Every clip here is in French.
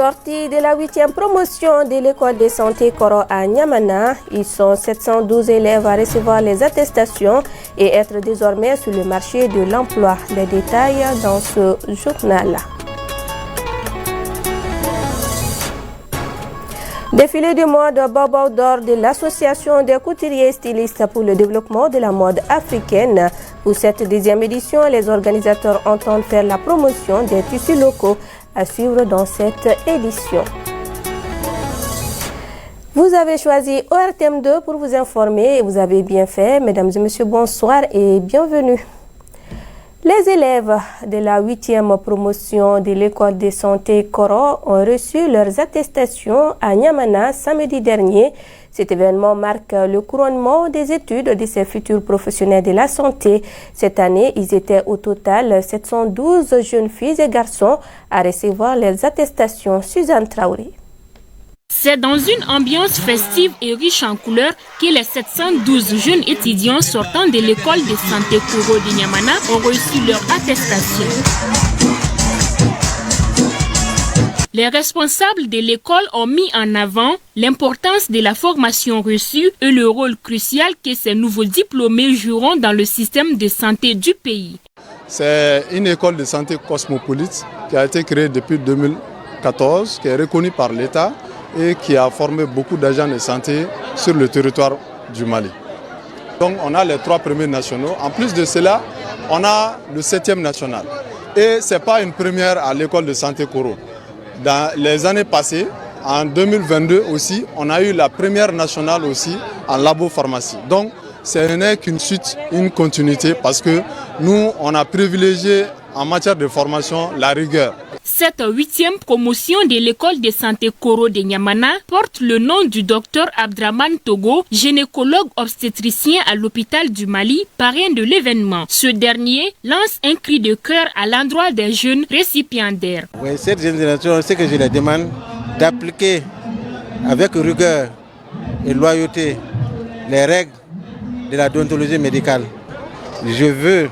sortie de la 8e promotion de l'école de santé Koro à Niamana. Ils sont 712 élèves à recevoir les attestations et être désormais sur le marché de l'emploi. Les détails dans ce journal. Défilé de mode Bobo d'or de l'Association des couturiers stylistes pour le développement de la mode africaine. Pour cette 10e édition, les organisateurs entendent faire la promotion des tissus locaux à suivre dans cette édition. Vous avez choisi ORTM2 pour vous informer et vous avez bien fait. Mesdames et messieurs, bonsoir et bienvenue. Les élèves de la 8e promotion de l'école de santé Koro ont reçu leurs attestations à Niamana samedi dernier. Cet événement marque le couronnement des études de ces futurs professionnels de la santé. Cette année, ils étaient au total 712 jeunes filles et garçons à recevoir les attestations. Suzanne Traoré. C'est dans une ambiance festive et riche en couleurs que les 712 jeunes étudiants sortant de l'école de santé Koro de Niamana ont reçu leur attestation. Les responsables de l'école ont mis en avant l'importance de la formation reçue et le rôle crucial que ces nouveaux diplômés joueront dans le système de santé du pays. C'est une école de santé cosmopolite qui a été créée depuis 2014, qui est reconnue par l'État et qui a formé beaucoup d'agents de santé sur le territoire du Mali. Donc on a les 3 premiers nationaux. En plus de cela, on a le 7e national. Et ce n'est pas une première à l'école de santé Koro. Dans les années passées, en 2022 aussi, on a eu la première nationale aussi en labo-pharmacie. Donc ce n'est qu'une suite, une continuité parce que nous, on a privilégié en matière de formation la rigueur. Cette 8e promotion de l'école de santé Koro de Niamana porte le nom du docteur Abdraman Togo, gynécologue obstétricien à l'hôpital du Mali, parrain de l'événement. Ce dernier lance un cri de cœur à l'endroit des jeunes récipiendaires. Oui, cette génération, ce que je leur demande, d'appliquer avec rigueur et loyauté les règles de la déontologie médicale. Je veux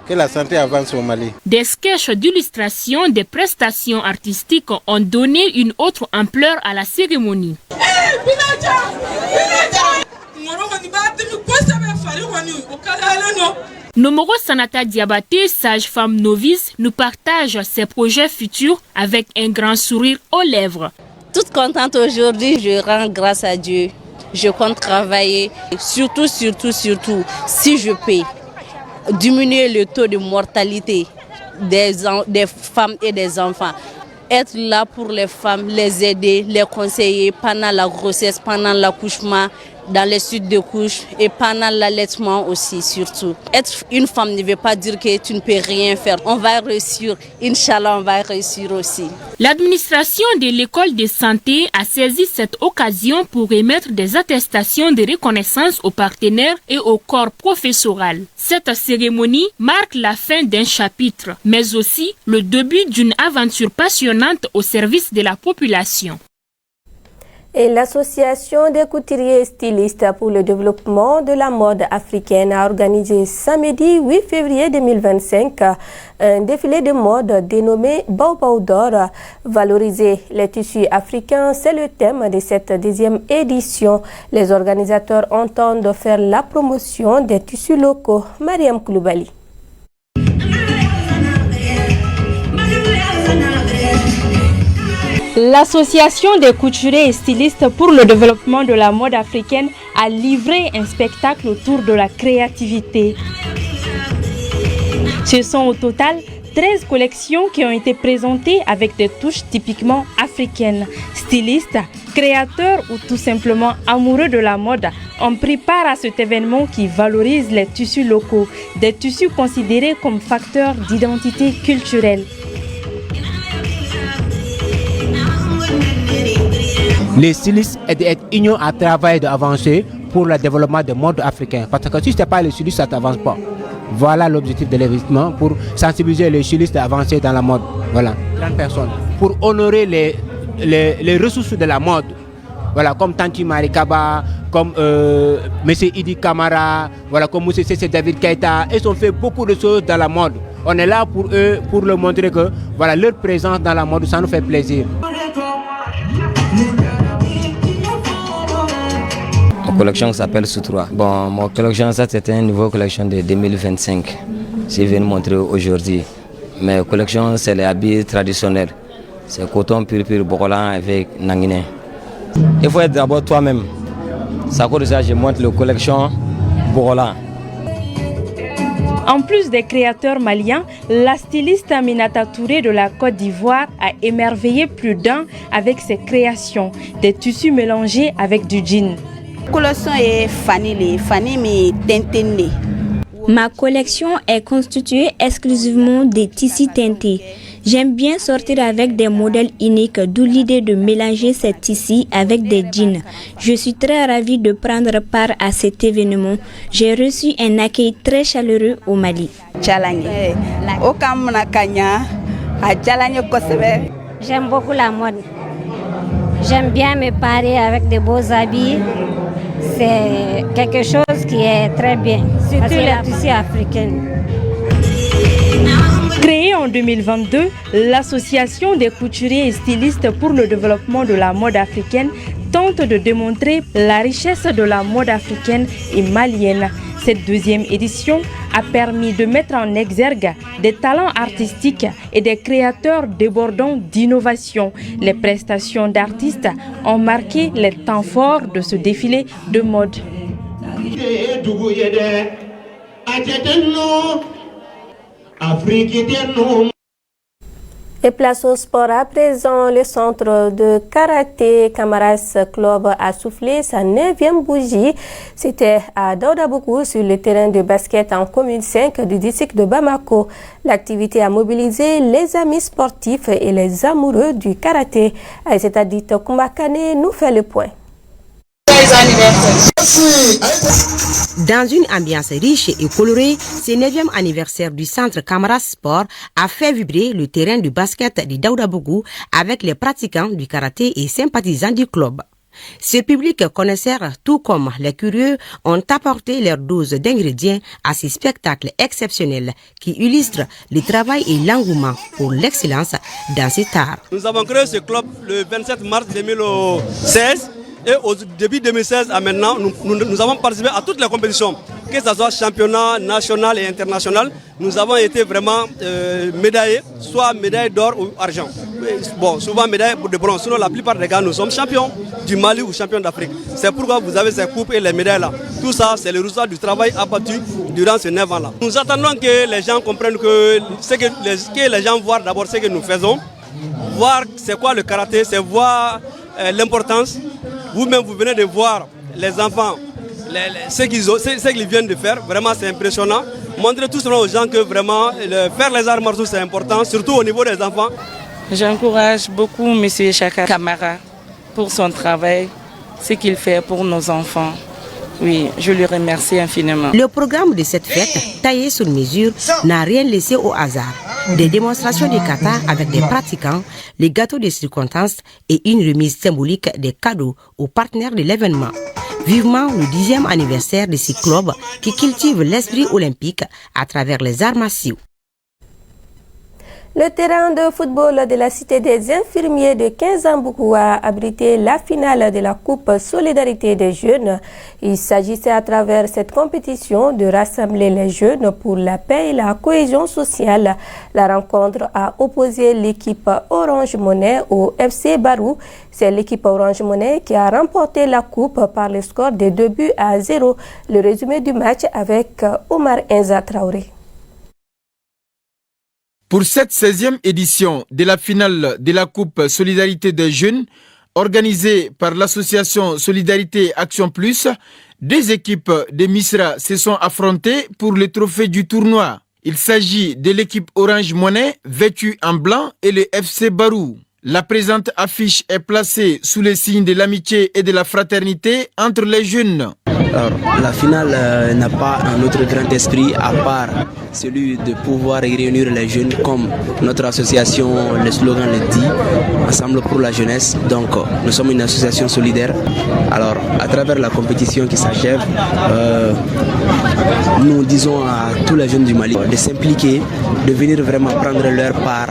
que la santé avance au Mali. Des sketchs d'illustration des prestations artistiques ont donné une autre ampleur à la cérémonie. Nomoro Sanata Diabaté, sage-femme novice, nous partage ses projets futurs avec un grand sourire aux lèvres. Toute contente aujourd'hui, je rends grâce à Dieu. Je compte travailler, surtout, si je peux. Diminuer le taux de mortalité des femmes et des enfants. Être là pour les femmes, les aider, les conseiller pendant la grossesse, pendant l'accouchement, dans les suites de couches et pendant l'allaitement aussi surtout. Être une femme ne veut pas dire que tu ne peux rien faire. On va réussir, Inch'Allah, on va réussir aussi. L'administration de l'école de santé a saisi cette occasion pour émettre des attestations de reconnaissance aux partenaires et au corps professoral. Cette cérémonie marque la fin d'un chapitre, mais aussi le début d'une aventure passionnante au service de la population. Et l'Association des couturiers et stylistes pour le développement de la mode africaine a organisé samedi 8 février 2025 un défilé de mode dénommé Bobo d'or. Valoriser les tissus africains, c'est le thème de cette 10e édition. Les organisateurs entendent faire la promotion des tissus locaux. Mariam Koulibaly. L'Association des couturiers et stylistes pour le développement de la mode africaine a livré un spectacle autour de la créativité. Ce sont au total 13 collections qui ont été présentées avec des touches typiquement africaines. Stylistes, créateurs ou tout simplement amoureux de la mode ont pris part à cet événement qui valorise les tissus locaux, des tissus considérés comme facteurs d'identité culturelle. Les stylistes et union à travailler d'avancer pour le développement du mode africain. Parce que si ce n'est pas les stylistes, ça n'avance pas. Voilà l'objectif de l'événement, pour sensibiliser les stylistes à avancer dans la mode. Voilà, 30 personnes. Pour honorer les ressources de la mode. Voilà, comme Tanti Marikaba, comme M. Idi Kamara, voilà, comme M. C. David Keita. Ils ont fait beaucoup de choses dans la mode. On est là pour eux, pour leur montrer que voilà, leur présence dans la mode, ça nous fait plaisir. collection s'appelle Soutrois. Bon, mon collection, ça c'était une nouvelle collection de 2025. Je viens de montrer aujourd'hui. Mes collections, c'est les habits traditionnels. C'est coton pur Bogolan avec Nanguiné. Il faut être d'abord toi-même. Ça cause ça, je montre la collection Bogolan. En plus des créateurs maliens, la styliste Aminata Touré de la Côte d'Ivoire a émerveillé plus d'un avec ses créations, des tissus mélangés avec du jean. Ma collection est constituée exclusivement de tissus teintés. J'aime bien sortir avec des modèles uniques, d'où l'idée de mélanger ces tissus avec des jeans. Je suis très ravie de prendre part à cet événement. J'ai reçu un accueil très chaleureux au Mali. J'aime beaucoup la mode. J'aime bien me parer avec de beaux habits. C'est quelque chose qui est très bien, surtout les tissus africains. Créée en 2022, l'association des couturiers et stylistes pour le développement de la mode africaine tente de démontrer la richesse de la mode africaine et malienne. Cette deuxième édition a permis de mettre en exergue des talents artistiques et des créateurs débordants d'innovation. Les prestations d'artistes ont marqué les temps forts de ce défilé de mode. Et place au sport à présent, le centre de karaté Camaras Club a soufflé sa 9e bougie. C'était à Daoudabougou sur le terrain de basket en commune 5 du district de Bamako. L'activité a mobilisé les amis sportifs et les amoureux du karaté. Aïssata Dito Kumbakane nous fait le point. Dans une ambiance riche et colorée, ce 9e anniversaire du centre Camaras Sport a fait vibrer le terrain du basket de Daoudabougou avec les pratiquants du karaté et sympathisants du club. Ce public connaisseur, tout comme les curieux, ont apporté leur dose d'ingrédients à ces spectacles exceptionnels qui illustrent le travail et l'engouement pour l'excellence dans cet art. Nous avons créé ce club le 27 mars 2016. Et au début 2016 à maintenant, nous avons participé à toutes les compétitions, que ce soit championnat national et international. Nous avons été vraiment médaillés, soit médaille d'or ou argent. Bon, souvent médaille de bronze. Sinon, la plupart des cas, nous sommes champions du Mali ou champions d'Afrique. C'est pourquoi vous avez ces coupes et les médailles là. Tout ça, c'est le résultat du travail abattu durant ces 9 ans là. Nous attendons que les gens comprennent que les gens voient d'abord ce que nous faisons, voir c'est quoi le karaté, c'est voir l'importance. Vous-même, vous venez de voir les enfants, ce qu'ils viennent de faire. Vraiment, c'est impressionnant. Montrer tout cela aux gens que vraiment, faire les arts martiaux, c'est important, surtout au niveau des enfants. J'encourage beaucoup M. Chaka Kamara pour son travail, ce qu'il fait pour nos enfants. Oui, je lui remercie infiniment. Le programme de cette fête, taillé sur mesure, n'a rien laissé au hasard. Des démonstrations de kata avec des pratiquants, les gâteaux de circonstances et une remise symbolique des cadeaux aux partenaires de l'événement. Vivement le 10e anniversaire de ce club qui cultive l'esprit olympique à travers les arts martiaux. Le terrain de football de la cité des infirmiers de Kinzambougou a abrité la finale de la Coupe Solidarité des jeunes. Il s'agissait à travers cette compétition de rassembler les jeunes pour la paix et la cohésion sociale. La rencontre a opposé l'équipe Orange Monnaie au FC Barou. C'est l'équipe Orange Monnaie qui a remporté la coupe par le score de 2-0. Le résumé du match avec Omar Enza Traoré. Pour cette 16e édition de la finale de la Coupe Solidarité des jeunes, organisée par l'association Solidarité Action Plus, deux équipes de Misra se sont affrontées pour le trophée du tournoi. Il s'agit de l'équipe Orange Monnaie, vêtue en blanc, et le FC Barou. La présente affiche est placée sous le signe de l'amitié et de la fraternité entre les jeunes. Alors, la finale n'a pas un autre grand esprit à part celui de pouvoir réunir les jeunes comme notre association, le slogan le dit, Ensemble pour la jeunesse. Donc nous sommes une association solidaire. Alors à travers la compétition qui s'achève, nous disons à tous les jeunes du Mali de s'impliquer, de venir vraiment prendre leur part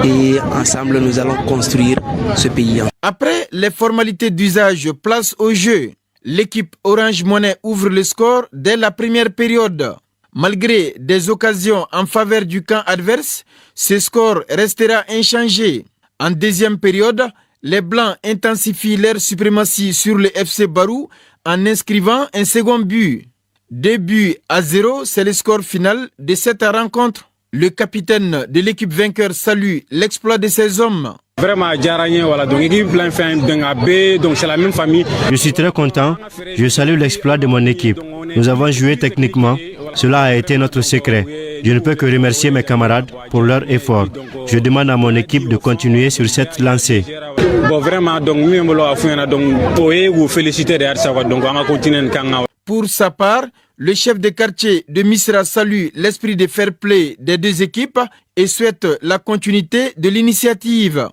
et ensemble nous allons construire ce pays. Après les formalités d'usage, place au jeu. L'équipe Orange Money ouvre le score dès la première période. Malgré des occasions en faveur du camp adverse, ce score restera inchangé. En deuxième période, les Blancs intensifient leur suprématie sur le FC Barou en inscrivant un second but. 2-0, c'est le score final de cette rencontre. Le capitaine de l'équipe vainqueur salue l'exploit de ses hommes. Vraiment, donc c'est la même famille. Je suis très content. Je salue l'exploit de mon équipe. Nous avons joué techniquement. Cela a été notre secret. Je ne peux que remercier mes camarades pour leur effort. Je demande à mon équipe de continuer sur cette lancée. Bon, vraiment, donc, vous féliciter donc on va continuer. Pour sa part, le chef de quartier de Misra salue l'esprit de fair play des deux équipes et souhaite la continuité de l'initiative.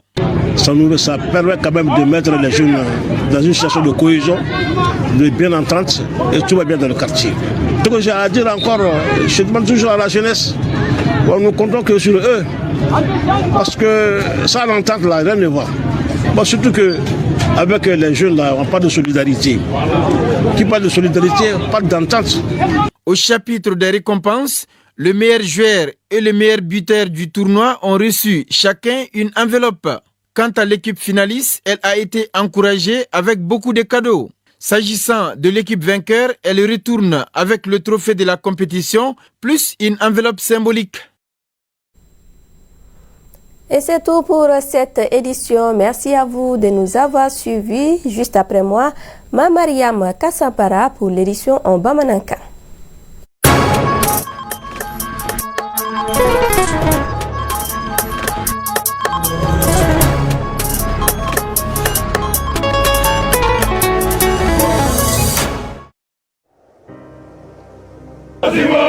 Ça permet quand même de mettre les jeunes dans une situation de cohésion, de bien-entente, et tout va bien dans le quartier. Ce que j'ai à dire encore, je demande toujours à la jeunesse, nous comptons que sur eux, parce que ça, l'entente là, rien ne va. Bon, surtout qu'avec les jeunes là, on parle de solidarité. Qui parle de solidarité, parle d'entente. Au chapitre des récompenses, le meilleur joueur et le meilleur buteur du tournoi ont reçu chacun une enveloppe. Quant à l'équipe finaliste, elle a été encouragée avec beaucoup de cadeaux. S'agissant de l'équipe vainqueur, elle retourne avec le trophée de la compétition, plus une enveloppe symbolique. Et c'est tout pour cette édition. Merci à vous de nous avoir suivis. Juste après moi, Mariam Kassapara pour l'édition en Bamananka. Azima!